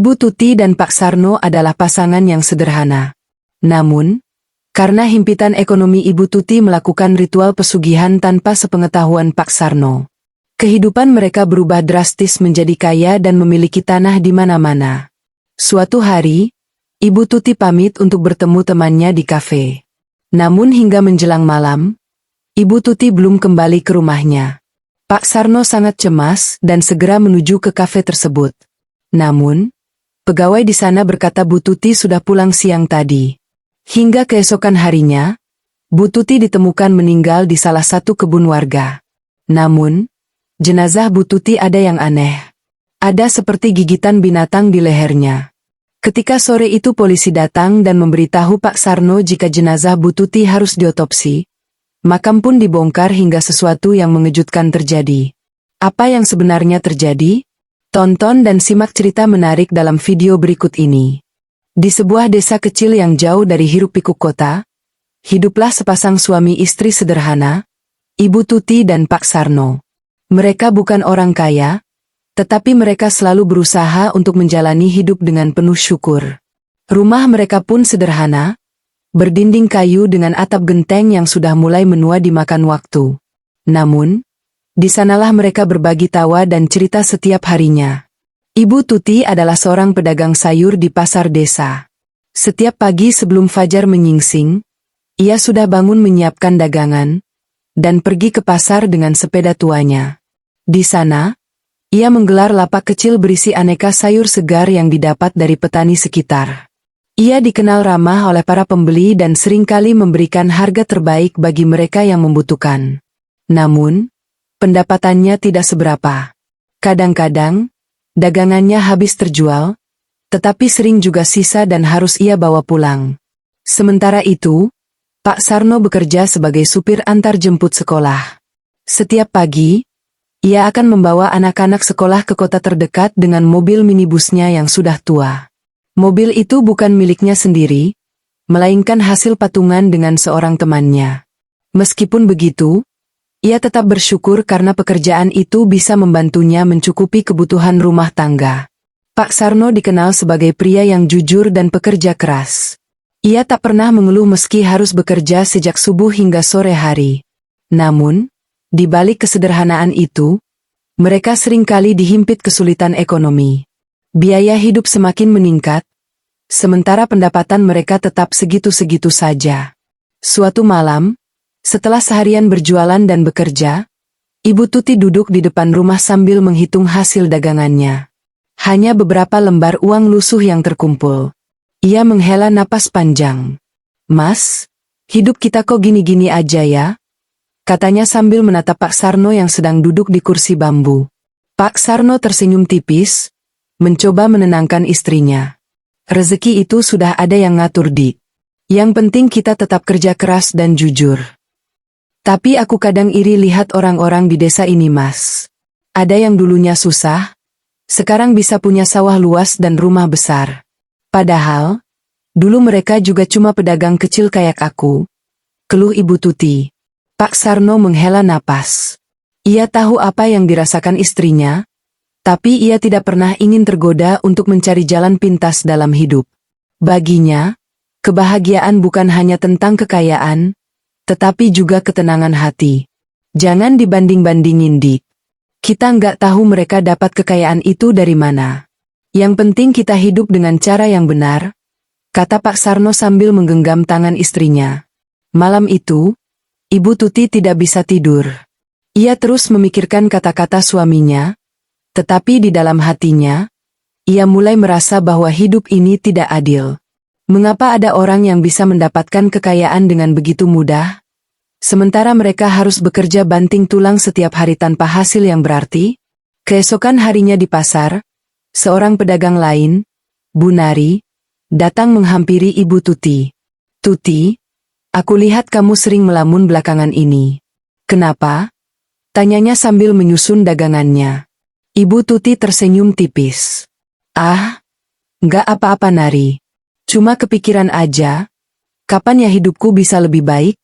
Ibu Tuti dan Pak Sarno adalah pasangan yang sederhana. Namun, karena himpitan ekonomi Ibu Tuti melakukan ritual pesugihan tanpa sepengetahuan Pak Sarno, kehidupan mereka berubah drastis menjadi kaya dan memiliki tanah di mana-mana. Suatu hari, Ibu Tuti pamit untuk bertemu temannya di kafe. Namun hingga menjelang malam, Ibu Tuti belum kembali ke rumahnya. Pak Sarno sangat cemas dan segera menuju ke kafe tersebut. Namun, pegawai di sana berkata Bu Tuti sudah pulang siang tadi. Hingga keesokan harinya, Bu Tuti ditemukan meninggal di salah satu kebun warga. Namun, jenazah Bu Tuti ada yang aneh. Ada seperti gigitan binatang di lehernya. Ketika sore itu polisi datang dan memberitahu Pak Sarno jika jenazah Bu Tuti harus diotopsi, makam pun dibongkar hingga sesuatu yang mengejutkan terjadi. Apa yang sebenarnya terjadi? Tonton dan simak cerita menarik dalam video berikut ini. Di sebuah desa kecil yang jauh dari hiruk-pikuk kota, hiduplah sepasang suami istri sederhana, Ibu Tuti dan Pak Sarno. Mereka bukan orang kaya, tetapi mereka selalu berusaha untuk menjalani hidup dengan penuh syukur. Rumah mereka pun sederhana, berdinding kayu dengan atap genteng yang sudah mulai menua dimakan waktu. Namun, di sanalah mereka berbagi tawa dan cerita setiap harinya. Ibu Tuti adalah seorang pedagang sayur di pasar desa. Setiap pagi sebelum fajar menyingsing, ia sudah bangun menyiapkan dagangan, dan pergi ke pasar dengan sepeda tuanya. Di sana, ia menggelar lapak kecil berisi aneka sayur segar yang didapat dari petani sekitar. Ia dikenal ramah oleh para pembeli dan seringkali memberikan harga terbaik bagi mereka yang membutuhkan. Namun, pendapatannya tidak seberapa. Kadang-kadang, dagangannya habis terjual, tetapi sering juga sisa dan harus ia bawa pulang. Sementara itu, Pak Sarno bekerja sebagai supir antar jemput sekolah. Setiap pagi, ia akan membawa anak-anak sekolah ke kota terdekat dengan mobil minibusnya yang sudah tua. Mobil itu bukan miliknya sendiri, melainkan hasil patungan dengan seorang temannya. Meskipun begitu, ia tetap bersyukur karena pekerjaan itu bisa membantunya mencukupi kebutuhan rumah tangga. Pak Sarno dikenal sebagai pria yang jujur dan pekerja keras. Ia tak pernah mengeluh meski harus bekerja sejak subuh hingga sore hari. Namun, di balik kesederhanaan itu, mereka seringkali dihimpit kesulitan ekonomi. Biaya hidup semakin meningkat, sementara pendapatan mereka tetap segitu-segitu saja. Suatu malam, setelah seharian berjualan dan bekerja, Ibu Tuti duduk di depan rumah sambil menghitung hasil dagangannya. Hanya beberapa lembar uang lusuh yang terkumpul. Ia menghela napas panjang. "Mas, hidup kita kok gini-gini aja ya?" katanya sambil menatap Pak Sarno yang sedang duduk di kursi bambu. Pak Sarno tersenyum tipis, mencoba menenangkan istrinya. "Rezeki itu sudah ada yang ngatur, Dik. Yang penting kita tetap kerja keras dan jujur. Tapi aku kadang iri lihat orang-orang di desa ini, Mas. Ada yang dulunya susah, sekarang bisa punya sawah luas dan rumah besar. Padahal, dulu mereka juga cuma pedagang kecil kayak aku," keluh Ibu Tuti. Pak Sarno menghela napas. Ia tahu apa yang dirasakan istrinya, tapi ia tidak pernah ingin tergoda untuk mencari jalan pintas dalam hidup. Baginya, kebahagiaan bukan hanya tentang kekayaan, tetapi juga ketenangan hati. Jangan dibanding-bandingin, Dik. Kita nggak tahu mereka dapat kekayaan itu dari mana. Yang penting kita hidup dengan cara yang benar, kata Pak Sarno sambil menggenggam tangan istrinya. Malam itu, Ibu Tuti tidak bisa tidur. Ia terus memikirkan kata-kata suaminya, tetapi di dalam hatinya, ia mulai merasa bahwa hidup ini tidak adil. Mengapa ada orang yang bisa mendapatkan kekayaan dengan begitu mudah, sementara mereka harus bekerja banting tulang setiap hari tanpa hasil yang berarti? Keesokan harinya di pasar, seorang pedagang lain, Bu Nari, datang menghampiri Ibu Tuti. "Tuti, aku lihat kamu sering melamun belakangan ini. Kenapa?" tanyanya sambil menyusun dagangannya. Ibu Tuti tersenyum tipis. "Ah, nggak apa-apa Nari. Cuma kepikiran aja, kapan ya hidupku bisa lebih baik?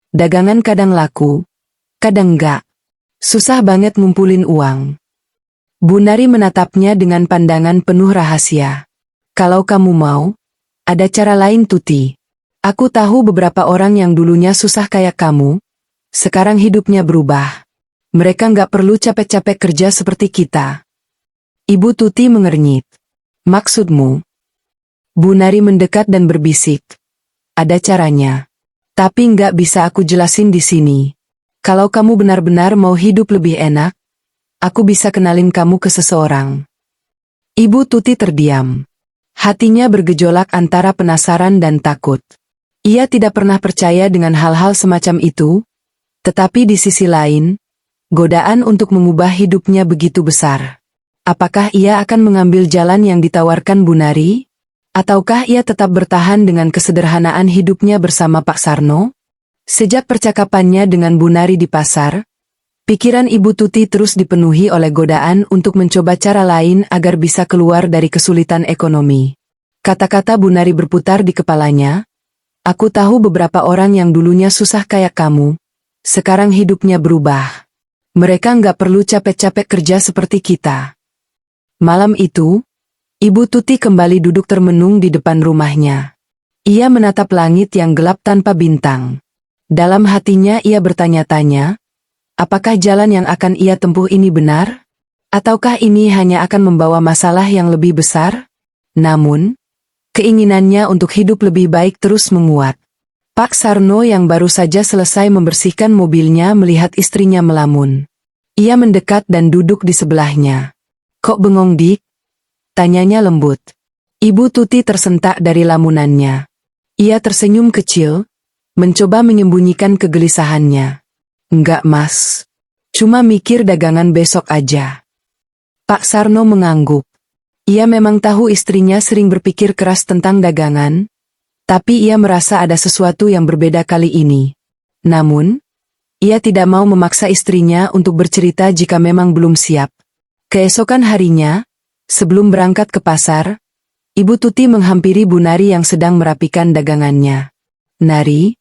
Dagangan kadang laku, kadang enggak. Susah banget ngumpulin uang." Bu Nari menatapnya dengan pandangan penuh rahasia. Kalau kamu mau, ada cara lain Tuti. Aku tahu beberapa orang yang dulunya susah kayak kamu, sekarang hidupnya berubah. Mereka nggak perlu capek-capek kerja seperti kita. Ibu Tuti mengernyit. Maksudmu? Bu Nari mendekat dan berbisik. Ada caranya. Tapi nggak bisa aku jelasin di sini. Kalau kamu benar-benar mau hidup lebih enak, aku bisa kenalin kamu ke seseorang. Ibu Tuti terdiam. Hatinya bergejolak antara penasaran dan takut. Ia tidak pernah percaya dengan hal-hal semacam itu, tetapi di sisi lain, godaan untuk mengubah hidupnya begitu besar. Apakah ia akan mengambil jalan yang ditawarkan Bu Nari? Ataukah ia tetap bertahan dengan kesederhanaan hidupnya bersama Pak Sarno? Sejak percakapannya dengan Bu Nari di pasar, pikiran Ibu Tuti terus dipenuhi oleh godaan untuk mencoba cara lain agar bisa keluar dari kesulitan ekonomi. Kata-kata Bu Nari berputar di kepalanya. Aku tahu beberapa orang yang dulunya susah kayak kamu, sekarang hidupnya berubah. Mereka nggak perlu capek-capek kerja seperti kita. Malam itu, Ibu Tuti kembali duduk termenung di depan rumahnya. Ia menatap langit yang gelap tanpa bintang. Dalam hatinya ia bertanya-tanya, apakah jalan yang akan ia tempuh ini benar? Ataukah ini hanya akan membawa masalah yang lebih besar? Namun, keinginannya untuk hidup lebih baik terus menguat. Pak Sarno yang baru saja selesai membersihkan mobilnya melihat istrinya melamun. Ia mendekat dan duduk di sebelahnya. Kok bengong Dik? Tanyanya lembut. Ibu Tuti tersentak dari lamunannya. Ia tersenyum kecil, mencoba menyembunyikan kegelisahannya. Enggak Mas. Cuma mikir dagangan besok aja. Pak Sarno mengangguk. Ia memang tahu istrinya sering berpikir keras tentang dagangan, tapi ia merasa ada sesuatu yang berbeda kali ini. Namun, ia tidak mau memaksa istrinya untuk bercerita jika memang belum siap. Keesokan harinya, sebelum berangkat ke pasar, Ibu Tuti menghampiri Bu Nari yang sedang merapikan dagangannya. Nari,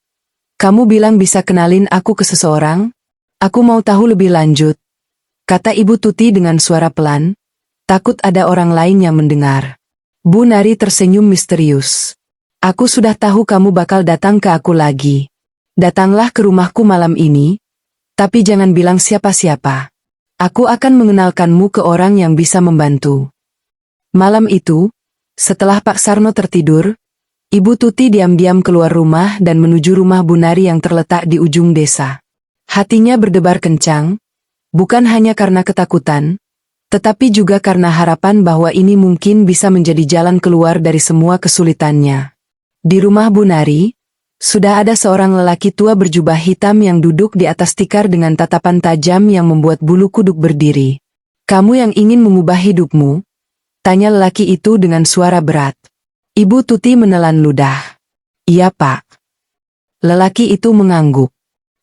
kamu bilang bisa kenalin aku ke seseorang? Aku mau tahu lebih lanjut, kata Ibu Tuti dengan suara pelan, takut ada orang lain yang mendengar. Bu Nari tersenyum misterius. Aku sudah tahu kamu bakal datang ke aku lagi. Datanglah ke rumahku malam ini, tapi jangan bilang siapa-siapa. Aku akan mengenalkanmu ke orang yang bisa membantu. Malam itu, setelah Pak Sarno tertidur, Ibu Tuti diam-diam keluar rumah dan menuju rumah Bu Nari yang terletak di ujung desa. Hatinya berdebar kencang, bukan hanya karena ketakutan, tetapi juga karena harapan bahwa ini mungkin bisa menjadi jalan keluar dari semua kesulitannya. Di rumah Bu Nari, sudah ada seorang lelaki tua berjubah hitam yang duduk di atas tikar dengan tatapan tajam yang membuat bulu kuduk berdiri. Kamu yang ingin mengubah hidupmu? Tanya lelaki itu dengan suara berat. Ibu Tuti menelan ludah. Iya Pak. Lelaki itu mengangguk.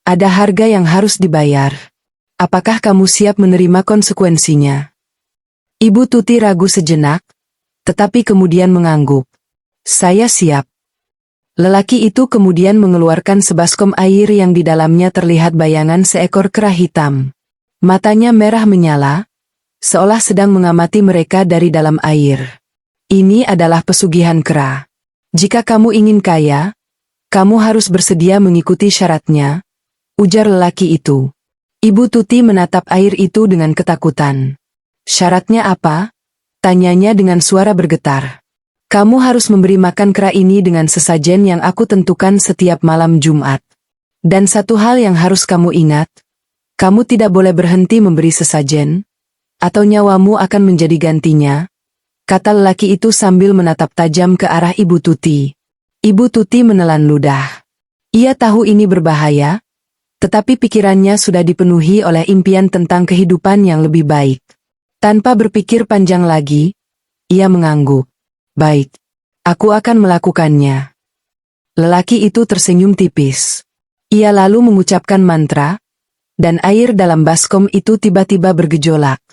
Ada harga yang harus dibayar. Apakah kamu siap menerima konsekuensinya? Ibu Tuti ragu sejenak, tetapi kemudian mengangguk. Saya siap. Lelaki itu kemudian mengeluarkan sebaskom air yang di dalamnya terlihat bayangan seekor kera hitam. Matanya merah menyala, seolah sedang mengamati mereka dari dalam air. Ini adalah pesugihan kera. Jika kamu ingin kaya, kamu harus bersedia mengikuti syaratnya, ujar lelaki itu. Ibu Tuti menatap air itu dengan ketakutan. Syaratnya apa? Tanyanya dengan suara bergetar. Kamu harus memberi makan kera ini dengan sesajen yang aku tentukan setiap malam Jumat. Dan satu hal yang harus kamu ingat, kamu tidak boleh berhenti memberi sesajen, atau nyawamu akan menjadi gantinya, kata lelaki itu sambil menatap tajam ke arah Ibu Tuti. Ibu Tuti menelan ludah. Ia tahu ini berbahaya, tetapi pikirannya sudah dipenuhi oleh impian tentang kehidupan yang lebih baik. Tanpa berpikir panjang lagi, ia mengangguk. Baik, aku akan melakukannya. Lelaki itu tersenyum tipis. Ia lalu mengucapkan mantra, dan air dalam baskom itu tiba-tiba bergejolak.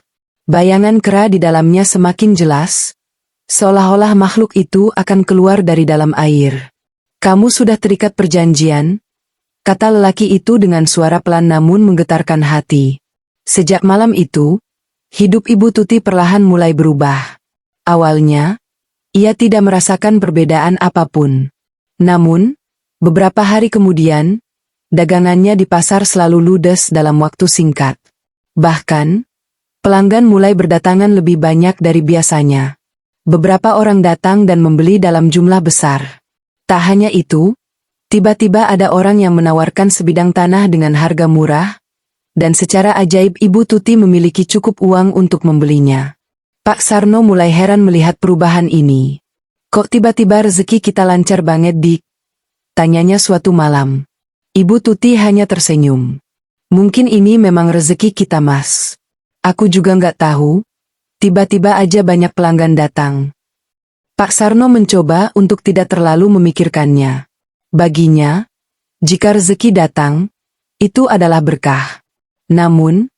Bayangan kera di dalamnya semakin jelas, seolah-olah makhluk itu akan keluar dari dalam air. Kamu sudah terikat perjanjian, kata lelaki itu dengan suara pelan namun menggetarkan hati. Sejak malam itu, hidup Ibu Tuti perlahan mulai berubah. Awalnya, Ia tidak merasakan perbedaan apapun. Namun, beberapa hari kemudian, dagangannya di pasar selalu ludes dalam waktu singkat. Bahkan, pelanggan mulai berdatangan lebih banyak dari biasanya. Beberapa orang datang dan membeli dalam jumlah besar. Tak hanya itu, tiba-tiba ada orang yang menawarkan sebidang tanah dengan harga murah, dan secara ajaib Ibu Tuti memiliki cukup uang untuk membelinya. Pak Sarno mulai heran melihat perubahan ini. "Kok tiba-tiba rezeki kita lancar banget, Dik?" tanyanya suatu malam. Ibu Tuti hanya tersenyum. "Mungkin ini memang rezeki kita, Mas. Aku juga nggak tahu. Tiba-tiba aja banyak pelanggan datang." Pak Sarno mencoba untuk tidak terlalu memikirkannya. Baginya, jika rezeki datang, itu adalah berkah. Namun,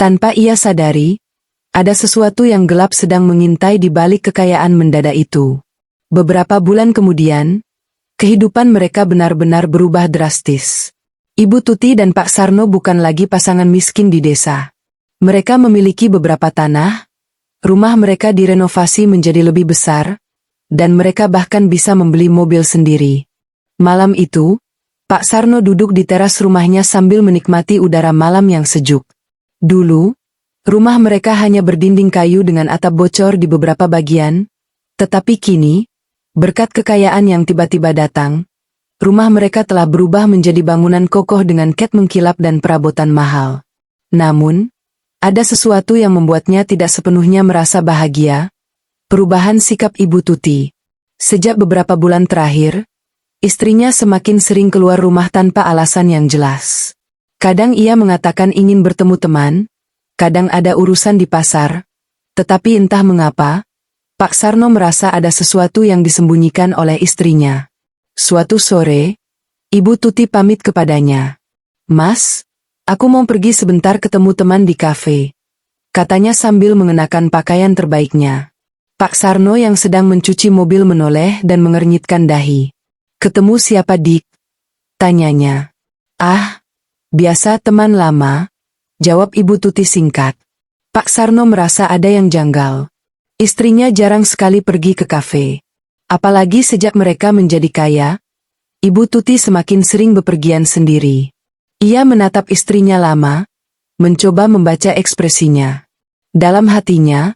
tanpa ia sadari, ada sesuatu yang gelap sedang mengintai di balik kekayaan mendadak itu. Beberapa bulan kemudian, kehidupan mereka benar-benar berubah drastis. Ibu Tuti dan Pak Sarno bukan lagi pasangan miskin di desa. Mereka memiliki beberapa tanah, rumah mereka direnovasi menjadi lebih besar, dan mereka bahkan bisa membeli mobil sendiri. Malam itu, Pak Sarno duduk di teras rumahnya sambil menikmati udara malam yang sejuk. Dulu, rumah mereka hanya berdinding kayu dengan atap bocor di beberapa bagian, tetapi kini, berkat kekayaan yang tiba-tiba datang, rumah mereka telah berubah menjadi bangunan kokoh dengan cat mengkilap dan perabotan mahal. Namun, ada sesuatu yang membuatnya tidak sepenuhnya merasa bahagia, perubahan sikap Ibu Tuti. Sejak beberapa bulan terakhir, istrinya semakin sering keluar rumah tanpa alasan yang jelas. Kadang ia mengatakan ingin bertemu teman, kadang ada urusan di pasar, tetapi entah mengapa, Pak Sarno merasa ada sesuatu yang disembunyikan oleh istrinya. Suatu sore, Ibu Tuti pamit kepadanya. "Mas, aku mau pergi sebentar ketemu teman di kafe," katanya sambil mengenakan pakaian terbaiknya. Pak Sarno yang sedang mencuci mobil menoleh dan mengernyitkan dahi. "Ketemu siapa, Dik?" tanyanya. "Ah, biasa teman lama," jawab Ibu Tuti singkat. Pak Sarno merasa ada yang janggal. Istrinya jarang sekali pergi ke kafe. Apalagi sejak mereka menjadi kaya, Ibu Tuti semakin sering bepergian sendiri. Ia menatap istrinya lama, mencoba membaca ekspresinya. Dalam hatinya,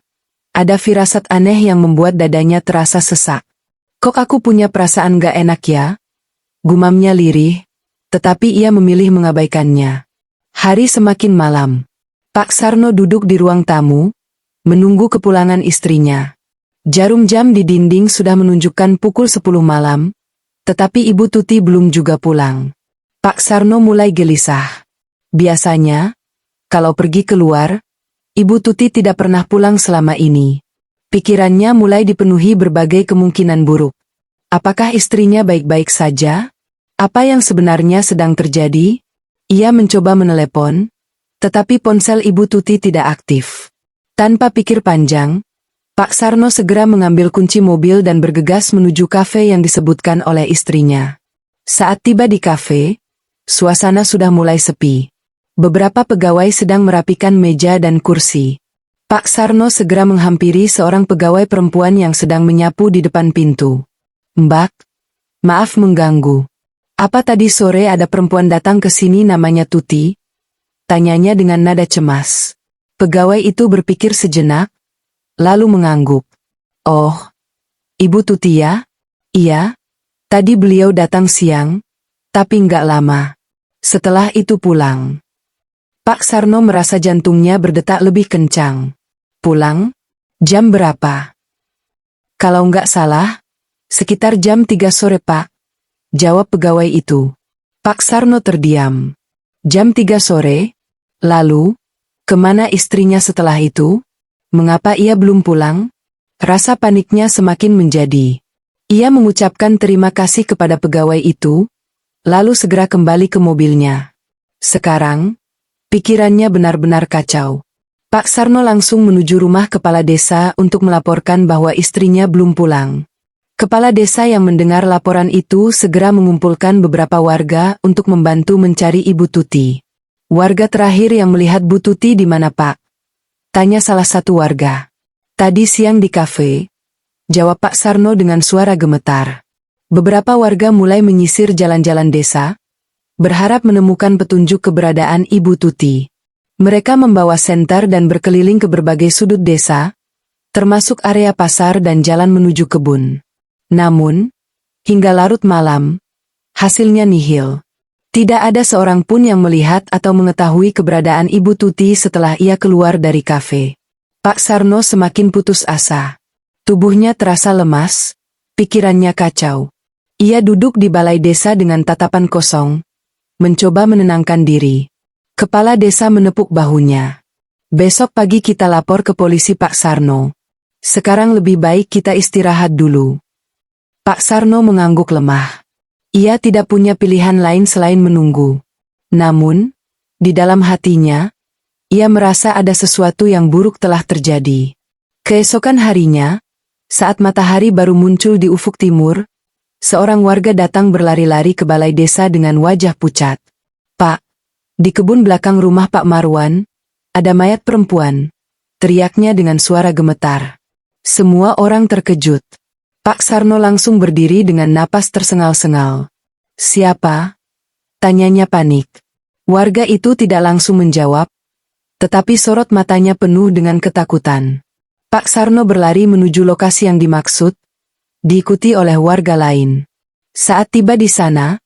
ada firasat aneh yang membuat dadanya terasa sesak. "Kok aku punya perasaan gak enak ya?" gumamnya lirih, tetapi ia memilih mengabaikannya. Hari semakin malam. Pak Sarno duduk di ruang tamu, menunggu kepulangan istrinya. Jarum jam di dinding sudah menunjukkan pukul 10 malam, tetapi Ibu Tuti belum juga pulang. Pak Sarno mulai gelisah. Biasanya, kalau pergi keluar, Ibu Tuti tidak pernah pulang selama ini. Pikirannya mulai dipenuhi berbagai kemungkinan buruk. Apakah istrinya baik-baik saja? Apa yang sebenarnya sedang terjadi? Ia mencoba menelepon, tetapi ponsel Ibu Tuti tidak aktif. Tanpa pikir panjang, Pak Sarno segera mengambil kunci mobil dan bergegas menuju kafe yang disebutkan oleh istrinya. Saat tiba di kafe, suasana sudah mulai sepi. Beberapa pegawai sedang merapikan meja dan kursi. Pak Sarno segera menghampiri seorang pegawai perempuan yang sedang menyapu di depan pintu. "Mbak, maaf mengganggu. Apa tadi sore ada perempuan datang ke sini namanya Tuti?" tanyanya dengan nada cemas. Pegawai itu berpikir sejenak, lalu mengangguk. "Oh, Ibu Tuti ya? Iya, tadi beliau datang siang, tapi nggak lama. Setelah itu pulang." Pak Sarno merasa jantungnya berdetak lebih kencang. "Pulang? Jam berapa?" "Kalau nggak salah, sekitar jam 3 sore, Pak," jawab pegawai itu. Pak Sarno terdiam. Jam 3 sore? Lalu, kemana istrinya setelah itu? Mengapa ia belum pulang? Rasa paniknya semakin menjadi. Ia mengucapkan terima kasih kepada pegawai itu, lalu segera kembali ke mobilnya. Sekarang, pikirannya benar-benar kacau. Pak Sarno langsung menuju rumah kepala desa untuk melaporkan bahwa istrinya belum pulang. Kepala desa yang mendengar laporan itu segera mengumpulkan beberapa warga untuk membantu mencari Ibu Tuti. "Warga terakhir yang melihat Bu Tuti di mana, Pak?" tanya salah satu warga. "Tadi siang di kafe. jawab Pak Sarno dengan suara gemetar. Beberapa warga mulai menyisir jalan-jalan desa, berharap menemukan petunjuk keberadaan Ibu Tuti. Mereka membawa senter dan berkeliling ke berbagai sudut desa, termasuk area pasar dan jalan menuju kebun. Namun, hingga larut malam, hasilnya nihil. Tidak ada seorang pun yang melihat atau mengetahui keberadaan Ibu Tuti setelah ia keluar dari kafe. Pak Sarno semakin putus asa. Tubuhnya terasa lemas, pikirannya kacau. Ia duduk di balai desa dengan tatapan kosong, mencoba menenangkan diri. Kepala desa menepuk bahunya. Besok pagi kita lapor ke polisi, Pak Sarno. Sekarang lebih baik kita istirahat dulu. Pak Sarno mengangguk lemah. Ia tidak punya pilihan lain selain menunggu. Namun, di dalam hatinya, ia merasa ada sesuatu yang buruk telah terjadi. Keesokan harinya, saat matahari baru muncul di ufuk timur, seorang warga datang berlari-lari ke balai desa dengan wajah pucat. "Pak, di kebun belakang rumah Pak Marwan, ada mayat perempuan," teriaknya dengan suara gemetar. Semua orang terkejut. Pak Sarno langsung berdiri dengan napas tersengal-sengal. "Siapa?" tanyanya panik. Warga itu tidak langsung menjawab, tetapi sorot matanya penuh dengan ketakutan. Pak Sarno berlari menuju lokasi yang dimaksud, diikuti oleh warga lain. Saat tiba di sana,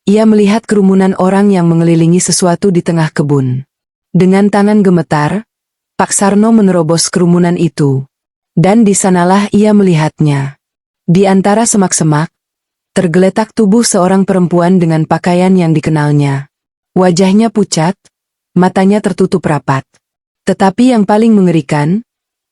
ia melihat kerumunan orang yang mengelilingi sesuatu di tengah kebun. Dengan tangan gemetar, Pak Sarno menerobos kerumunan itu. Dan di sanalah ia melihatnya. Di antara semak-semak, tergeletak tubuh seorang perempuan dengan pakaian yang dikenalnya. Wajahnya pucat, matanya tertutup rapat. Tetapi yang paling mengerikan,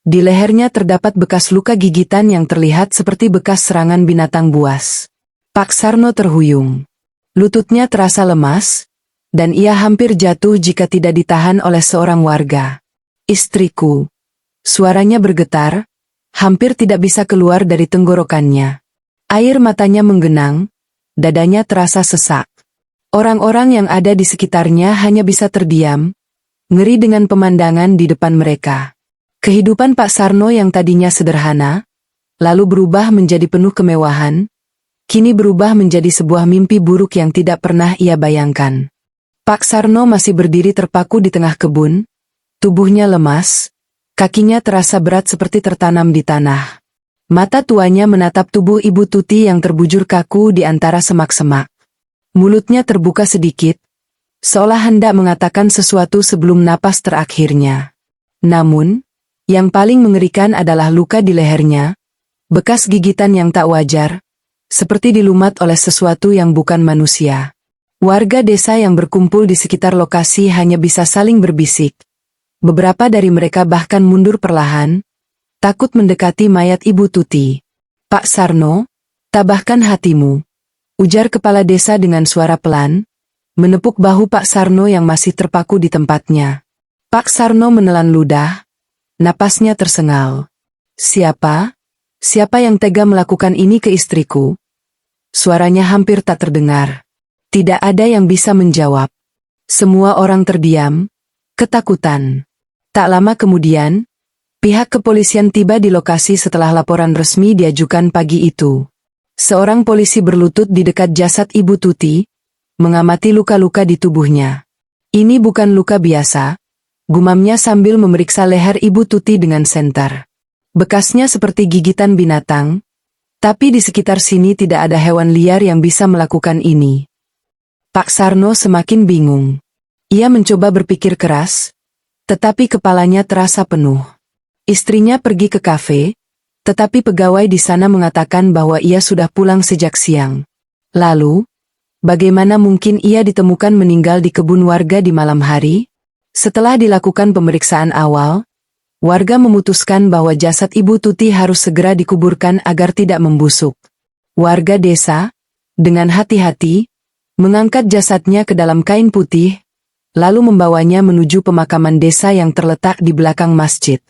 di lehernya terdapat bekas luka gigitan yang terlihat seperti bekas serangan binatang buas. Pak Sarno terhuyung. Lututnya terasa lemas, dan ia hampir jatuh jika tidak ditahan oleh seorang warga. "Istriku." Suaranya bergetar, hampir tidak bisa keluar dari tenggorokannya. Air matanya menggenang, dadanya terasa sesak. Orang-orang yang ada di sekitarnya hanya bisa terdiam, ngeri dengan pemandangan di depan mereka. Kehidupan Pak Sarno yang tadinya sederhana, lalu berubah menjadi penuh kemewahan, kini berubah menjadi sebuah mimpi buruk yang tidak pernah ia bayangkan. Pak Sarno masih berdiri terpaku di tengah kebun, tubuhnya lemas, kakinya terasa berat seperti tertanam di tanah. Mata tuanya menatap tubuh Ibu Tuti yang terbujur kaku di antara semak-semak. Mulutnya terbuka sedikit, seolah hendak mengatakan sesuatu sebelum napas terakhirnya. Namun, yang paling mengerikan adalah luka di lehernya, bekas gigitan yang tak wajar, seperti dilumat oleh sesuatu yang bukan manusia. Warga desa yang berkumpul di sekitar lokasi hanya bisa saling berbisik. Beberapa dari mereka bahkan mundur perlahan, takut mendekati mayat Ibu Tuti. "Pak Sarno, tabahkan hatimu," ujar kepala desa dengan suara pelan, menepuk bahu Pak Sarno yang masih terpaku di tempatnya. Pak Sarno menelan ludah, napasnya tersengal. "Siapa? Siapa yang tega melakukan ini ke istriku?" Suaranya hampir tak terdengar. Tidak ada yang bisa menjawab. Semua orang terdiam, ketakutan. Tak lama kemudian, pihak kepolisian tiba di lokasi setelah laporan resmi diajukan pagi itu. Seorang polisi berlutut di dekat jasad Ibu Tuti, mengamati luka-luka di tubuhnya. "Ini bukan luka biasa," gumamnya sambil memeriksa leher Ibu Tuti dengan senter. "Bekasnya seperti gigitan binatang, tapi di sekitar sini tidak ada hewan liar yang bisa melakukan ini." Pak Sarno semakin bingung. Ia mencoba berpikir keras, tetapi kepalanya terasa penuh. Istrinya pergi ke kafe, tetapi pegawai di sana mengatakan bahwa ia sudah pulang sejak siang. Lalu, bagaimana mungkin ia ditemukan meninggal di kebun warga di malam hari? Setelah dilakukan pemeriksaan awal, warga memutuskan bahwa jasad Ibu Tuti harus segera dikuburkan agar tidak membusuk. Warga desa, dengan hati-hati, mengangkat jasadnya ke dalam kain putih, lalu membawanya menuju pemakaman desa yang terletak di belakang masjid.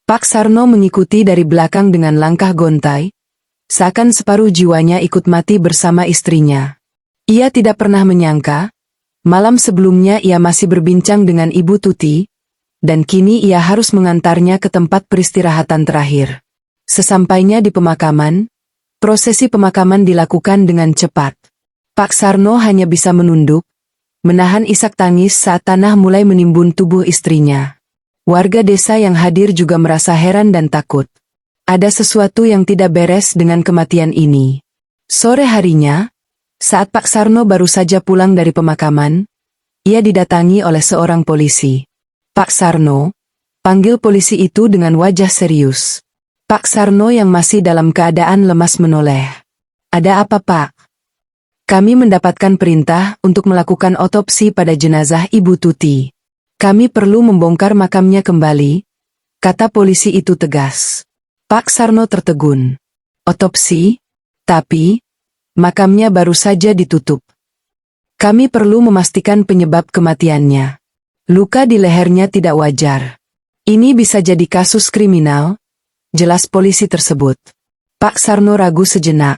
Pak Sarno mengikuti dari belakang dengan langkah gontai, seakan separuh jiwanya ikut mati bersama istrinya. Ia tidak pernah menyangka, malam sebelumnya ia masih berbincang dengan Ibu Tuti, dan kini ia harus mengantarnya ke tempat peristirahatan terakhir. Sesampainya di pemakaman, prosesi pemakaman dilakukan dengan cepat. Pak Sarno hanya bisa menunduk, menahan isak tangis saat tanah mulai menimbun tubuh istrinya. Warga desa yang hadir juga merasa heran dan takut. Ada sesuatu yang tidak beres dengan kematian ini. Sore harinya, saat Pak Sarno baru saja pulang dari pemakaman, ia didatangi oleh seorang polisi. "Pak Sarno," panggil polisi itu dengan wajah serius. Pak Sarno yang masih dalam keadaan lemas menoleh. "Ada apa, Pak?" "Kami mendapatkan perintah untuk melakukan otopsi pada jenazah Ibu Tuti. Kami perlu membongkar makamnya kembali," kata polisi itu tegas. Pak Sarno tertegun. "Otopsi? Tapi makamnya baru saja ditutup. Kami perlu memastikan penyebab kematiannya. Luka di lehernya tidak wajar. Ini bisa jadi kasus kriminal," jelas polisi tersebut. Pak Sarno ragu sejenak.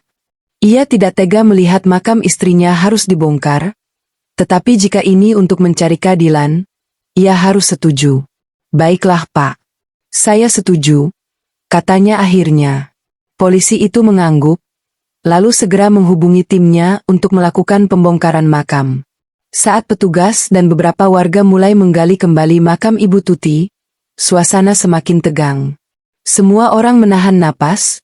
Ia tidak tega melihat makam istrinya harus dibongkar, tetapi jika ini untuk mencari keadilan, ia harus setuju. "Baiklah, Pak. Saya setuju," katanya akhirnya. Polisi itu mengangguk, lalu segera menghubungi timnya untuk melakukan pembongkaran makam. Saat petugas dan beberapa warga mulai menggali kembali makam Ibu Tuti, suasana semakin tegang. Semua orang menahan napas,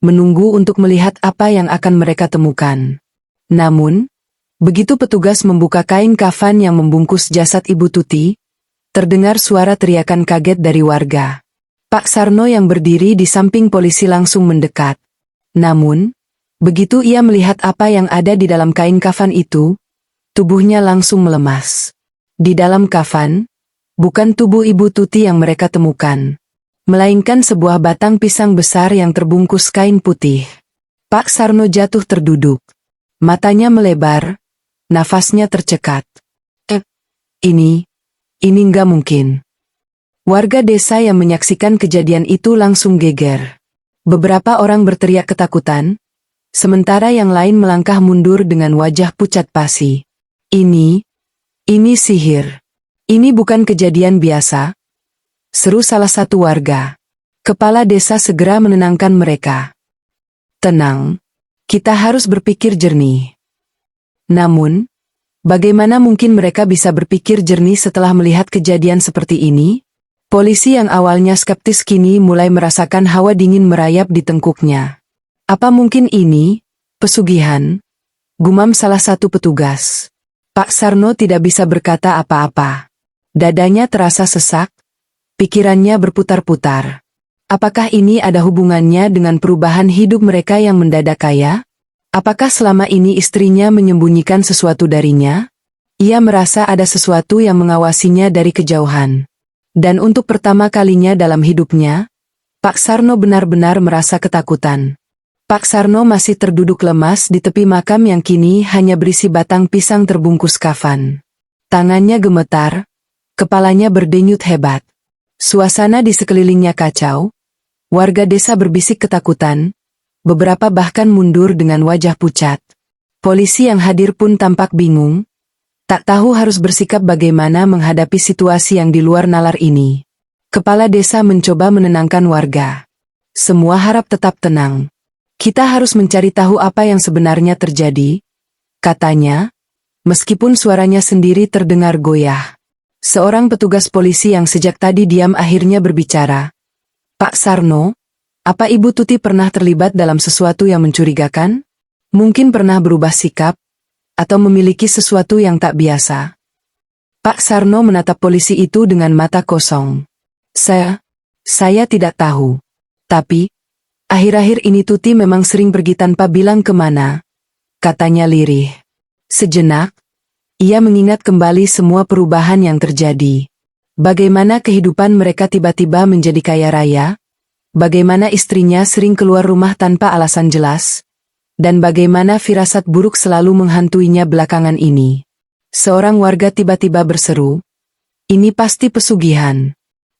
menunggu untuk melihat apa yang akan mereka temukan. Namun, begitu petugas membuka kain kafan yang membungkus jasad Ibu Tuti, terdengar suara teriakan kaget dari warga. Pak Sarno yang berdiri di samping polisi langsung mendekat. Namun, begitu ia melihat apa yang ada di dalam kain kafan itu, tubuhnya langsung melemas. Di dalam kafan, bukan tubuh Ibu Tuti yang mereka temukan, melainkan sebuah batang pisang besar yang terbungkus kain putih. Pak Sarno jatuh terduduk. Matanya melebar, nafasnya tercekat. Ini nggak mungkin." Warga desa yang menyaksikan kejadian itu langsung geger. Beberapa orang berteriak ketakutan, sementara yang lain melangkah mundur dengan wajah pucat pasi. Ini sihir. Ini bukan kejadian biasa," seru salah satu warga. Kepala desa segera menenangkan mereka. "Tenang, kita harus berpikir jernih." Namun, bagaimana mungkin mereka bisa berpikir jernih setelah melihat kejadian seperti ini? Polisi yang awalnya skeptis kini mulai merasakan hawa dingin merayap di tengkuknya. "Apa mungkin ini pesugihan?" gumam salah satu petugas. Pak Sarno tidak bisa berkata apa-apa. Dadanya terasa sesak, pikirannya berputar-putar. Apakah ini ada hubungannya dengan perubahan hidup mereka yang mendadak kaya? Apakah selama ini istrinya menyembunyikan sesuatu darinya? Ia merasa ada sesuatu yang mengawasinya dari kejauhan. Dan untuk pertama kalinya dalam hidupnya, Pak Sarno benar-benar merasa ketakutan. Pak Sarno masih terduduk lemas di tepi makam yang kini hanya berisi batang pisang terbungkus kafan. Tangannya gemetar, kepalanya berdenyut hebat. Suasana di sekelilingnya kacau, warga desa berbisik ketakutan, beberapa bahkan mundur dengan wajah pucat. Polisi yang hadir pun tampak bingung, tak tahu harus bersikap bagaimana menghadapi situasi yang di luar nalar ini. Kepala desa mencoba menenangkan warga. "Semua harap tetap tenang. Kita harus mencari tahu apa yang sebenarnya terjadi," katanya, meskipun suaranya sendiri terdengar goyah. Seorang petugas polisi yang sejak tadi diam akhirnya berbicara. "Pak Sarno, apa Ibu Tuti pernah terlibat dalam sesuatu yang mencurigakan? Mungkin pernah berubah sikap, atau memiliki sesuatu yang tak biasa?" Pak Sarno menatap polisi itu dengan mata kosong. Saya tidak tahu. Tapi, akhir-akhir ini Tuti memang sering pergi tanpa bilang kemana," katanya lirih. Sejenak, ia mengingat kembali semua perubahan yang terjadi. Bagaimana kehidupan mereka tiba-tiba menjadi kaya raya, bagaimana istrinya sering keluar rumah tanpa alasan jelas, dan bagaimana firasat buruk selalu menghantuinya belakangan ini. Seorang warga tiba-tiba berseru, "Ini pasti pesugihan.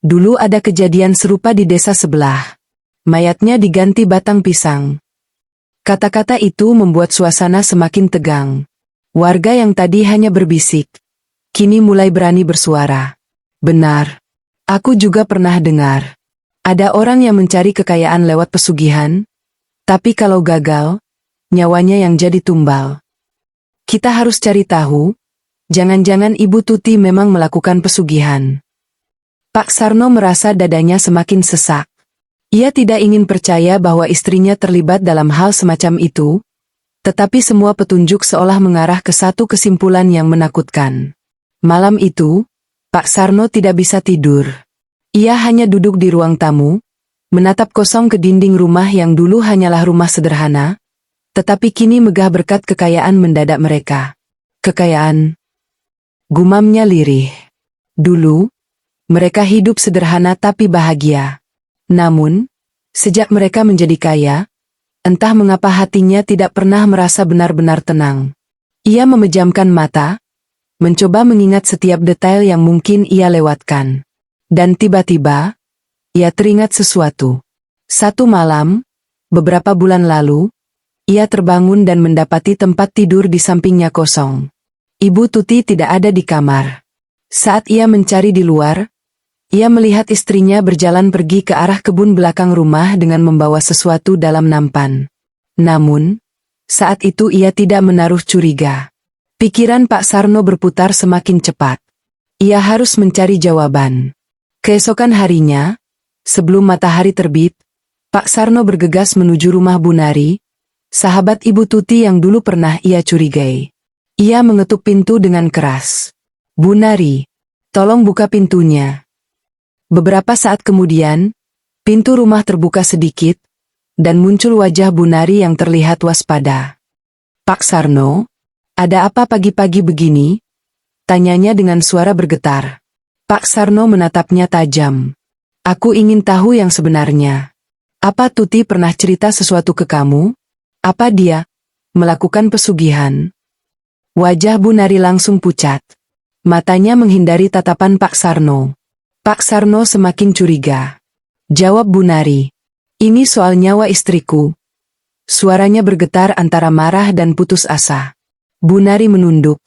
Dulu ada kejadian serupa di desa sebelah. Mayatnya diganti batang pisang." Kata-kata itu membuat suasana semakin tegang. Warga yang tadi hanya berbisik, kini mulai berani bersuara. "Benar. Aku juga pernah dengar. Ada orang yang mencari kekayaan lewat pesugihan, tapi kalau gagal, nyawanya yang jadi tumbal. Kita harus cari tahu, jangan-jangan Ibu Tuti memang melakukan pesugihan. Pak Sarno merasa dadanya semakin sesak. Ia tidak ingin percaya bahwa istrinya terlibat dalam hal semacam itu, tetapi semua petunjuk seolah mengarah ke satu kesimpulan yang menakutkan. Malam itu, Pak Sarno tidak bisa tidur. Ia hanya duduk di ruang tamu, menatap kosong ke dinding rumah yang dulu hanyalah rumah sederhana, tetapi kini megah berkat kekayaan mendadak mereka. Kekayaan, gumamnya lirih. Dulu, mereka hidup sederhana tapi bahagia. Namun, sejak mereka menjadi kaya, entah mengapa hatinya tidak pernah merasa benar-benar tenang. Ia memejamkan mata, mencoba mengingat setiap detail yang mungkin ia lewatkan. Dan tiba-tiba, ia teringat sesuatu. Satu malam, beberapa bulan lalu, ia terbangun dan mendapati tempat tidur di sampingnya kosong. Ibu Tuti tidak ada di kamar. Saat ia mencari di luar, ia melihat istrinya berjalan pergi ke arah kebun belakang rumah dengan membawa sesuatu dalam nampan. Namun, saat itu ia tidak menaruh curiga. Pikiran Pak Sarno berputar semakin cepat. Ia harus mencari jawaban. Keesokan harinya, sebelum matahari terbit, Pak Sarno bergegas menuju rumah Bu Nari, sahabat Ibu Tuti yang dulu pernah ia curigai. Ia mengetuk pintu dengan keras. Bu Nari, tolong buka pintunya. Beberapa saat kemudian, pintu rumah terbuka sedikit, dan muncul wajah Bu Nari yang terlihat waspada. Pak Sarno, ada apa pagi-pagi begini? Tanyanya dengan suara bergetar. Pak Sarno menatapnya tajam. Aku ingin tahu yang sebenarnya. Apa Tuti pernah cerita sesuatu ke kamu? Apa dia melakukan pesugihan? Wajah Bu Nari langsung pucat. Matanya menghindari tatapan Pak Sarno. Pak Sarno semakin curiga. Jawab Bu Nari. Ini soal nyawa istriku. Suaranya bergetar antara marah dan putus asa. Bu Nari menunduk,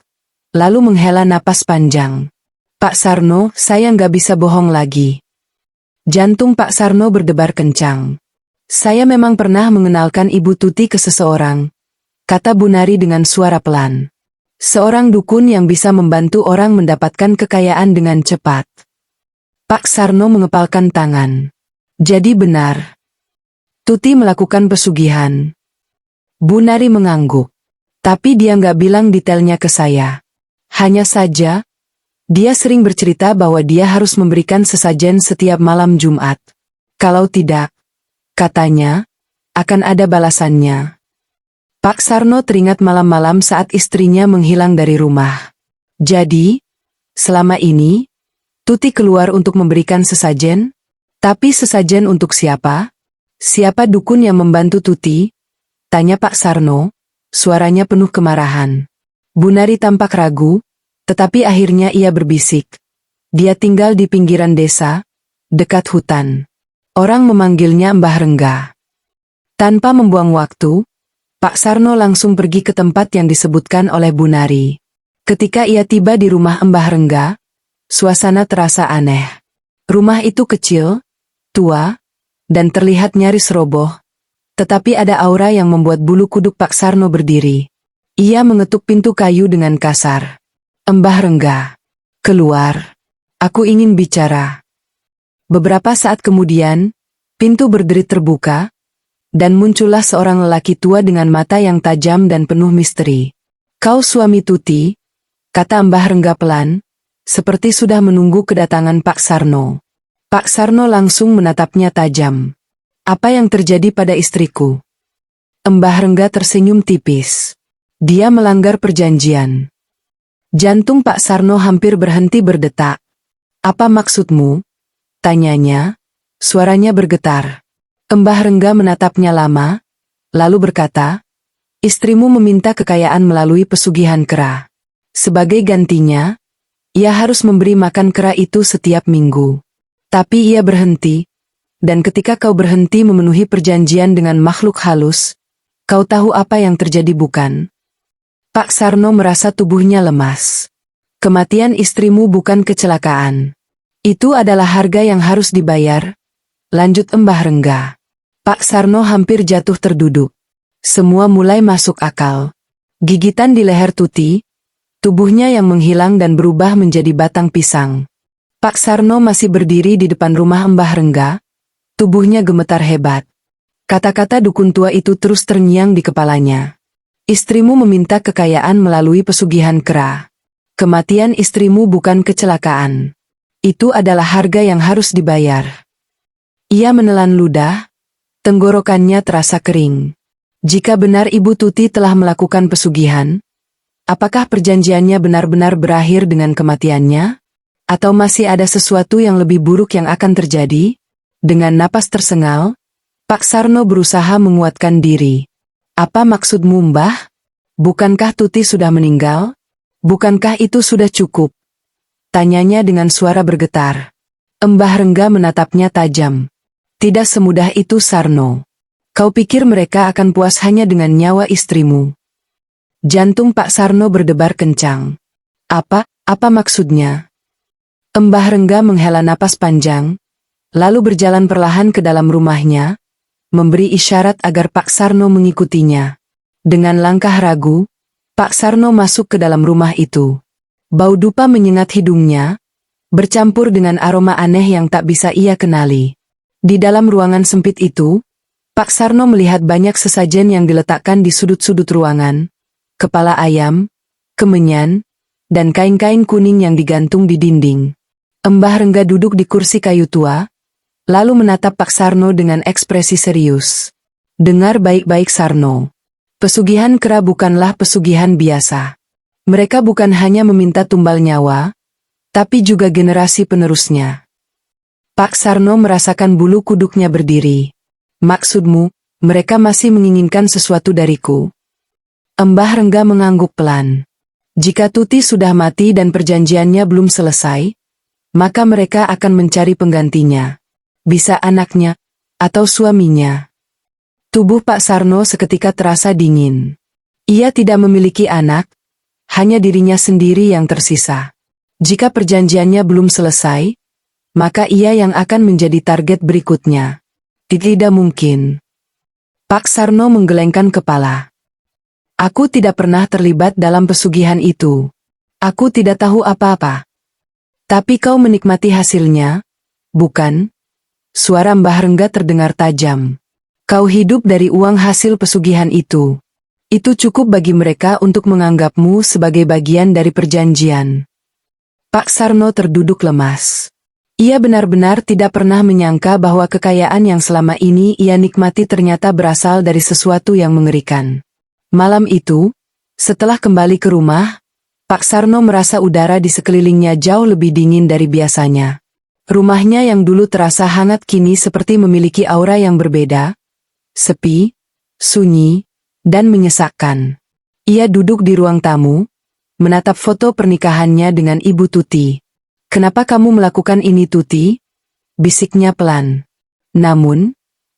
lalu menghela napas panjang. Pak Sarno, saya nggak bisa bohong lagi. Jantung Pak Sarno berdebar kencang. Saya memang pernah mengenalkan Ibu Tuti ke seseorang, kata Bu Nari dengan suara pelan. Seorang dukun yang bisa membantu orang mendapatkan kekayaan dengan cepat. Pak Sarno mengepalkan tangan. Jadi benar. Tuti melakukan pesugihan. Bu Nari mengangguk. Tapi dia nggak bilang detailnya ke saya. Hanya saja, dia sering bercerita bahwa dia harus memberikan sesajen setiap malam Jumat. Kalau tidak, katanya, akan ada balasannya. Pak Sarno teringat malam-malam saat istrinya menghilang dari rumah. Jadi, selama ini, Tuti keluar untuk memberikan sesajen? Tapi sesajen untuk siapa? Siapa dukun yang membantu Tuti? Tanya Pak Sarno, suaranya penuh kemarahan. Bu Nari tampak ragu, tetapi akhirnya ia berbisik. Dia tinggal di pinggiran desa, dekat hutan. Orang memanggilnya Mbah Rengga. Tanpa membuang waktu, Pak Sarno langsung pergi ke tempat yang disebutkan oleh Bu Nari. Ketika ia tiba di rumah Mbah Rengga, suasana terasa aneh. Rumah itu kecil, tua, dan terlihat nyaris roboh, tetapi ada aura yang membuat bulu kuduk Pak Sarno berdiri. Ia mengetuk pintu kayu dengan kasar. Mbah Rengga, keluar. Aku ingin bicara. Beberapa saat kemudian, pintu berderit terbuka, dan muncullah seorang lelaki tua dengan mata yang tajam dan penuh misteri. Kau suami Tuti? Kata Mbah Rengga pelan, seperti sudah menunggu kedatangan Pak Sarno. Pak Sarno langsung menatapnya tajam. Apa yang terjadi pada istriku? Mbah Rengga tersenyum tipis. Dia melanggar perjanjian. Jantung Pak Sarno hampir berhenti berdetak. Apa maksudmu? Tanyanya, suaranya bergetar. Mbah Rengga menatapnya lama, lalu berkata, istrimu meminta kekayaan melalui pesugihan kera. Sebagai gantinya, ia harus memberi makan kera itu setiap minggu. Tapi ia berhenti, dan ketika kau berhenti memenuhi perjanjian dengan makhluk halus, kau tahu apa yang terjadi bukan? Pak Sarno merasa tubuhnya lemas. Kematian istrimu bukan kecelakaan. Itu adalah harga yang harus dibayar, lanjut Mbah Rengga. Pak Sarno hampir jatuh terduduk. Semua mulai masuk akal. Gigitan di leher Tuti, tubuhnya yang menghilang dan berubah menjadi batang pisang. Pak Sarno masih berdiri di depan rumah Mbah Rengga, tubuhnya gemetar hebat. Kata-kata dukun tua itu terus terngiang di kepalanya. Istrimu meminta kekayaan melalui pesugihan kera. Kematian istrimu bukan kecelakaan. Itu adalah harga yang harus dibayar. Ia menelan ludah, tenggorokannya terasa kering. Jika benar Ibu Tuti telah melakukan pesugihan, apakah perjanjiannya benar-benar berakhir dengan kematiannya? Atau masih ada sesuatu yang lebih buruk yang akan terjadi? Dengan napas tersengal, Pak Sarno berusaha menguatkan diri. Apa maksudmu, Mbah? Bukankah Tuti sudah meninggal? Bukankah itu sudah cukup? Tanyanya dengan suara bergetar. Mbah Rengga menatapnya tajam. Tidak semudah itu, Sarno. Kau pikir mereka akan puas hanya dengan nyawa istrimu? Jantung Pak Sarno berdebar kencang. Apa maksudnya? Mbah Rengga menghela napas panjang, lalu berjalan perlahan ke dalam rumahnya, memberi isyarat agar Pak Sarno mengikutinya. Dengan langkah ragu, Pak Sarno masuk ke dalam rumah itu. Bau dupa menyengat hidungnya, bercampur dengan aroma aneh yang tak bisa ia kenali. Di dalam ruangan sempit itu, Pak Sarno melihat banyak sesajen yang diletakkan di sudut-sudut ruangan, kepala ayam, kemenyan, dan kain-kain kuning yang digantung di dinding. Mbah Rengga duduk di kursi kayu tua, lalu menatap Pak Sarno dengan ekspresi serius. Dengar baik-baik, Sarno. Pesugihan kera bukanlah pesugihan biasa. Mereka bukan hanya meminta tumbal nyawa, tapi juga generasi penerusnya. Pak Sarno merasakan bulu kuduknya berdiri. Maksudmu, mereka masih menginginkan sesuatu dariku? Mbah Rengga mengangguk pelan. Jika Tuti sudah mati dan perjanjiannya belum selesai, maka mereka akan mencari penggantinya. Bisa anaknya, atau suaminya. Tubuh Pak Sarno seketika terasa dingin. Ia tidak memiliki anak, hanya dirinya sendiri yang tersisa. Jika perjanjiannya belum selesai, maka ia yang akan menjadi target berikutnya. Tidak mungkin. Pak Sarno menggelengkan kepala. Aku tidak pernah terlibat dalam pesugihan itu. Aku tidak tahu apa-apa. Tapi kau menikmati hasilnya, bukan? Suara Mbah Rengga terdengar tajam. Kau hidup dari uang hasil pesugihan itu. Itu cukup bagi mereka untuk menganggapmu sebagai bagian dari perjanjian. Pak Sarno terduduk lemas. Ia benar-benar tidak pernah menyangka bahwa kekayaan yang selama ini ia nikmati ternyata berasal dari sesuatu yang mengerikan. Malam itu, setelah kembali ke rumah, Pak Sarno merasa udara di sekelilingnya jauh lebih dingin dari biasanya. Rumahnya yang dulu terasa hangat kini seperti memiliki aura yang berbeda, sepi, sunyi, dan menyesakkan. Ia duduk di ruang tamu, menatap foto pernikahannya dengan Ibu Tuti. Kenapa kamu melakukan ini, Tuti? Bisiknya pelan. Namun,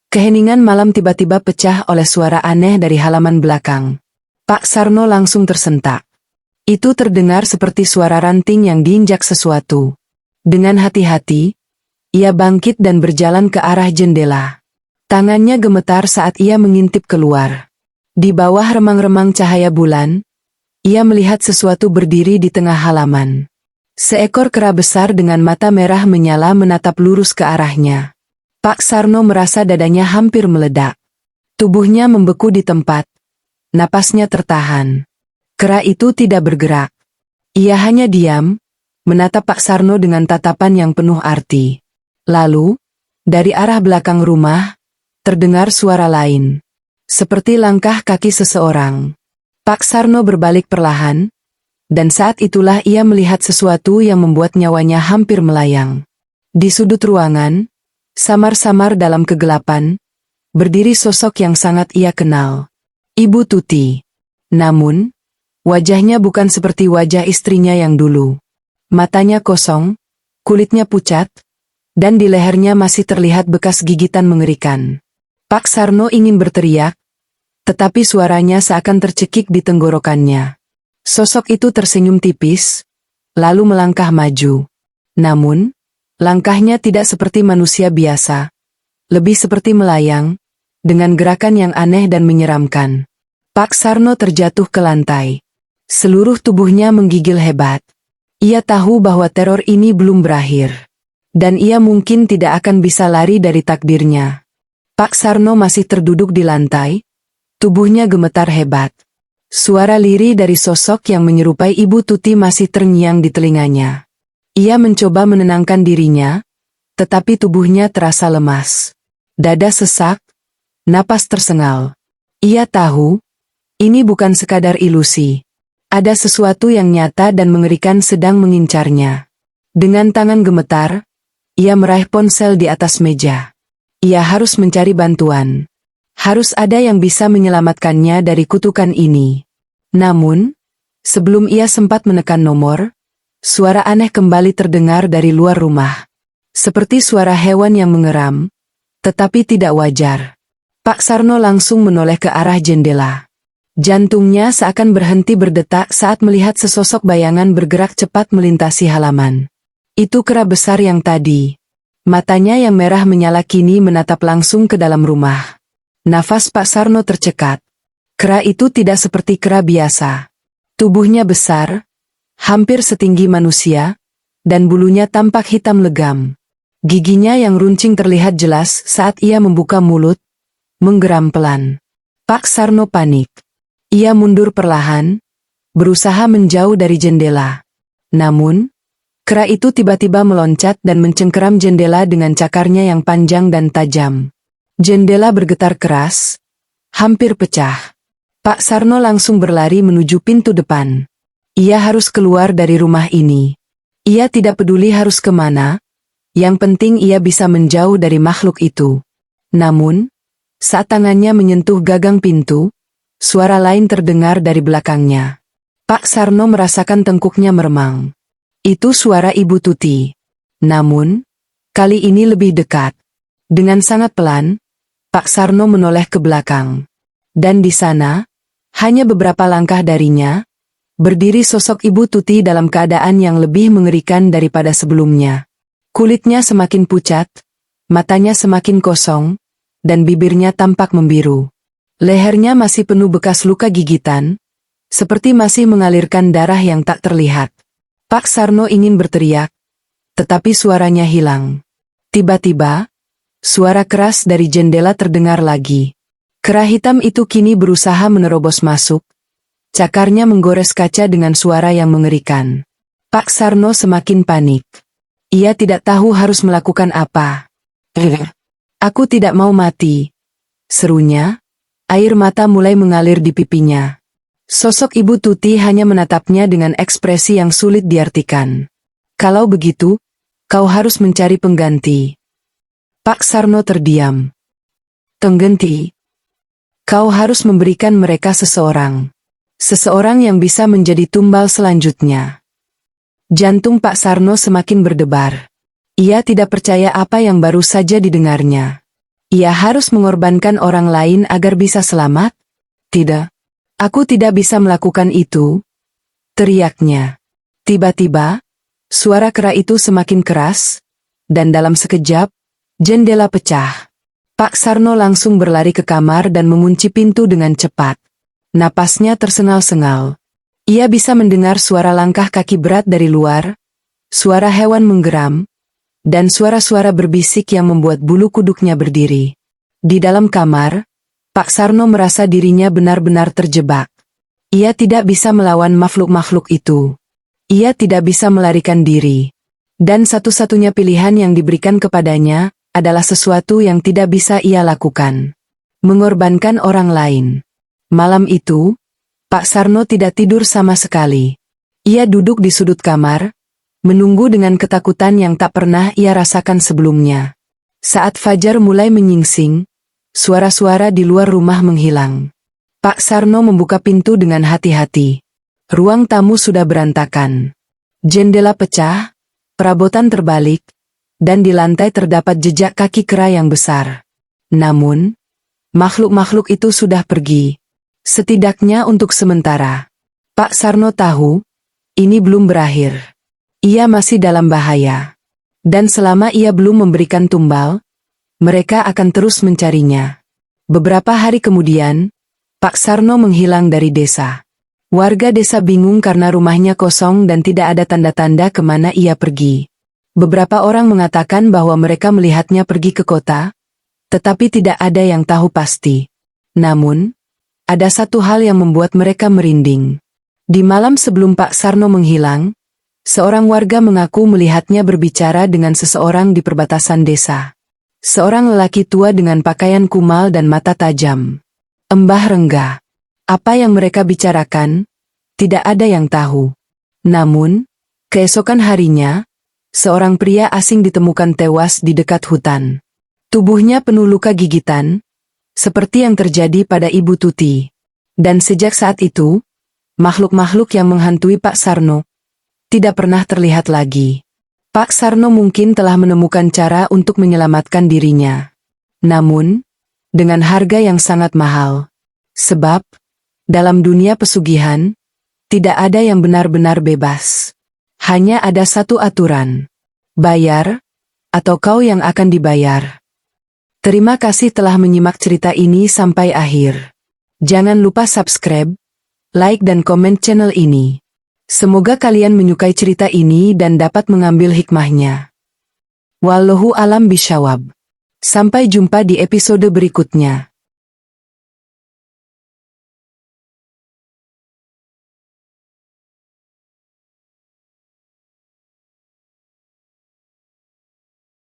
keheningan malam tiba-tiba pecah oleh suara aneh dari halaman belakang. Pak Sarno langsung tersentak. Itu terdengar seperti suara ranting yang diinjak sesuatu. Dengan hati-hati, ia bangkit dan berjalan ke arah jendela. Tangannya gemetar saat ia mengintip keluar. Di bawah remang-remang cahaya bulan, ia melihat sesuatu berdiri di tengah halaman. Seekor kera besar dengan mata merah menyala menatap lurus ke arahnya. Pak Sarno merasa dadanya hampir meledak. Tubuhnya membeku di tempat. Napasnya tertahan. Kera itu tidak bergerak. Ia hanya diam, menatap Pak Sarno dengan tatapan yang penuh arti. Lalu, dari arah belakang rumah, terdengar suara lain. Seperti langkah kaki seseorang. Pak Sarno berbalik perlahan, dan saat itulah ia melihat sesuatu yang membuat nyawanya hampir melayang. Di sudut ruangan, samar-samar dalam kegelapan, berdiri sosok yang sangat ia kenal. Ibu Tuti. Namun, wajahnya bukan seperti wajah istrinya yang dulu. Matanya kosong, kulitnya pucat, dan di lehernya masih terlihat bekas gigitan mengerikan. Pak Sarno ingin berteriak, tetapi suaranya seakan tercekik di tenggorokannya. Sosok itu tersenyum tipis, lalu melangkah maju. Namun, langkahnya tidak seperti manusia biasa. lebih seperti melayang, dengan gerakan yang aneh dan menyeramkan. Pak Sarno terjatuh ke lantai. Seluruh tubuhnya menggigil hebat. Ia tahu bahwa teror ini belum berakhir. Dan ia mungkin tidak akan bisa lari dari takdirnya. Pak Sarno masih terduduk di lantai, tubuhnya gemetar hebat. Suara lirih dari sosok yang menyerupai Ibu Tuti masih terngiang di telinganya. Ia mencoba menenangkan dirinya, tetapi tubuhnya terasa lemas. Dada sesak, napas tersengal. Ia tahu, ini bukan sekadar ilusi. Ada sesuatu yang nyata dan mengerikan sedang mengincarnya. Dengan tangan gemetar, ia meraih ponsel di atas meja. Ia harus mencari bantuan. Harus ada yang bisa menyelamatkannya dari kutukan ini. Namun, sebelum ia sempat menekan nomor, suara aneh kembali terdengar dari luar rumah. Seperti suara hewan yang mengeram, tetapi tidak wajar. Pak Sarno langsung menoleh ke arah jendela. Jantungnya seakan berhenti berdetak saat melihat sesosok bayangan bergerak cepat melintasi halaman. Itu kera besar yang tadi. Matanya yang merah menyala kini menatap langsung ke dalam rumah. Nafas Pak Sarno tercekat. Kera itu tidak seperti kera biasa. Tubuhnya besar, hampir setinggi manusia, dan bulunya tampak hitam legam. Giginya yang runcing terlihat jelas saat ia membuka mulut, menggeram pelan. Pak Sarno panik. Ia mundur perlahan, berusaha menjauh dari jendela. Namun, kera itu tiba-tiba meloncat dan mencengkeram jendela dengan cakarnya yang panjang dan tajam. Jendela bergetar keras, hampir pecah. Pak Sarno langsung berlari menuju pintu depan. Ia harus keluar dari rumah ini. Ia tidak peduli harus kemana, yang penting ia bisa menjauh dari makhluk itu. Namun, saat tangannya menyentuh gagang pintu, suara lain terdengar dari belakangnya. Pak Sarno merasakan tengkuknya meremang. Itu suara Ibu Tuti. Namun, kali ini lebih dekat. Dengan sangat pelan, Pak Sarno menoleh ke belakang. Dan di sana, hanya beberapa langkah darinya, berdiri sosok Ibu Tuti dalam keadaan yang lebih mengerikan daripada sebelumnya. Kulitnya semakin pucat, matanya semakin kosong, dan bibirnya tampak membiru. Lehernya masih penuh bekas luka gigitan, seperti masih mengalirkan darah yang tak terlihat. Pak Sarno ingin berteriak, tetapi suaranya hilang. Tiba-tiba, suara keras dari jendela terdengar lagi. Kera hitam itu kini berusaha menerobos masuk. Cakarnya menggores kaca dengan suara yang mengerikan. Pak Sarno semakin panik. Ia tidak tahu harus melakukan apa. Aku tidak mau mati, serunya. Air mata mulai mengalir di pipinya. Sosok Ibu Tuti hanya menatapnya dengan ekspresi yang sulit diartikan. Kalau begitu, kau harus mencari pengganti. Pak Sarno terdiam. Pengganti? Kau harus memberikan mereka seseorang. Seseorang yang bisa menjadi tumbal selanjutnya. Jantung Pak Sarno semakin berdebar. Ia tidak percaya apa yang baru saja didengarnya. Ia harus mengorbankan orang lain agar bisa selamat? Tidak. Aku tidak bisa melakukan itu, teriaknya. Tiba-tiba, suara kera itu semakin keras, dan dalam sekejap, jendela pecah. Pak Sarno langsung berlari ke kamar dan mengunci pintu dengan cepat. Napasnya tersengal-sengal. Ia bisa mendengar suara langkah kaki berat dari luar, suara hewan menggeram, dan suara-suara berbisik yang membuat bulu kuduknya berdiri. Di dalam kamar, Pak Sarno merasa dirinya benar-benar terjebak. Ia tidak bisa melawan makhluk-makhluk itu. Ia tidak bisa melarikan diri. Dan satu-satunya pilihan yang diberikan kepadanya adalah sesuatu yang tidak bisa ia lakukan. Mengorbankan orang lain. Malam itu, Pak Sarno tidak tidur sama sekali. Ia duduk di sudut kamar, menunggu dengan ketakutan yang tak pernah ia rasakan sebelumnya. Saat fajar mulai menyingsing, suara-suara di luar rumah menghilang. Pak Sarno membuka pintu dengan hati-hati. Ruang tamu sudah berantakan. Jendela pecah, perabotan terbalik, dan di lantai terdapat jejak kaki kera yang besar. Namun, makhluk-makhluk itu sudah pergi. Setidaknya untuk sementara. Pak Sarno tahu, ini belum berakhir. Ia masih dalam bahaya. Dan selama ia belum memberikan tumbal, mereka akan terus mencarinya. Beberapa hari kemudian, Pak Sarno menghilang dari desa. Warga desa bingung karena rumahnya kosong dan tidak ada tanda-tanda kemana ia pergi. Beberapa orang mengatakan bahwa mereka melihatnya pergi ke kota, tetapi tidak ada yang tahu pasti. Namun, ada satu hal yang membuat mereka merinding. Di malam sebelum Pak Sarno menghilang, seorang warga mengaku melihatnya berbicara dengan seseorang di perbatasan desa. Seorang lelaki tua dengan pakaian kumal dan mata tajam. Embah Rengga. Apa yang mereka bicarakan? Tidak ada yang tahu. Namun, keesokan harinya, seorang pria asing ditemukan tewas di dekat hutan. Tubuhnya penuh luka gigitan, seperti yang terjadi pada Ibu Tuti. Dan sejak saat itu, makhluk-makhluk yang menghantui Pak Sarno tidak pernah terlihat lagi. Pak Sarno mungkin telah menemukan cara untuk menyelamatkan dirinya. Namun, dengan harga yang sangat mahal. Sebab, dalam dunia pesugihan, tidak ada yang benar-benar bebas. Hanya ada satu aturan. Bayar, atau kau yang akan dibayar. Terima kasih telah menyimak cerita ini sampai akhir. Jangan lupa subscribe, like dan komen channel ini. Semoga kalian menyukai cerita ini dan dapat mengambil hikmahnya. Wallahu alam bishawab. Sampai jumpa di episode berikutnya.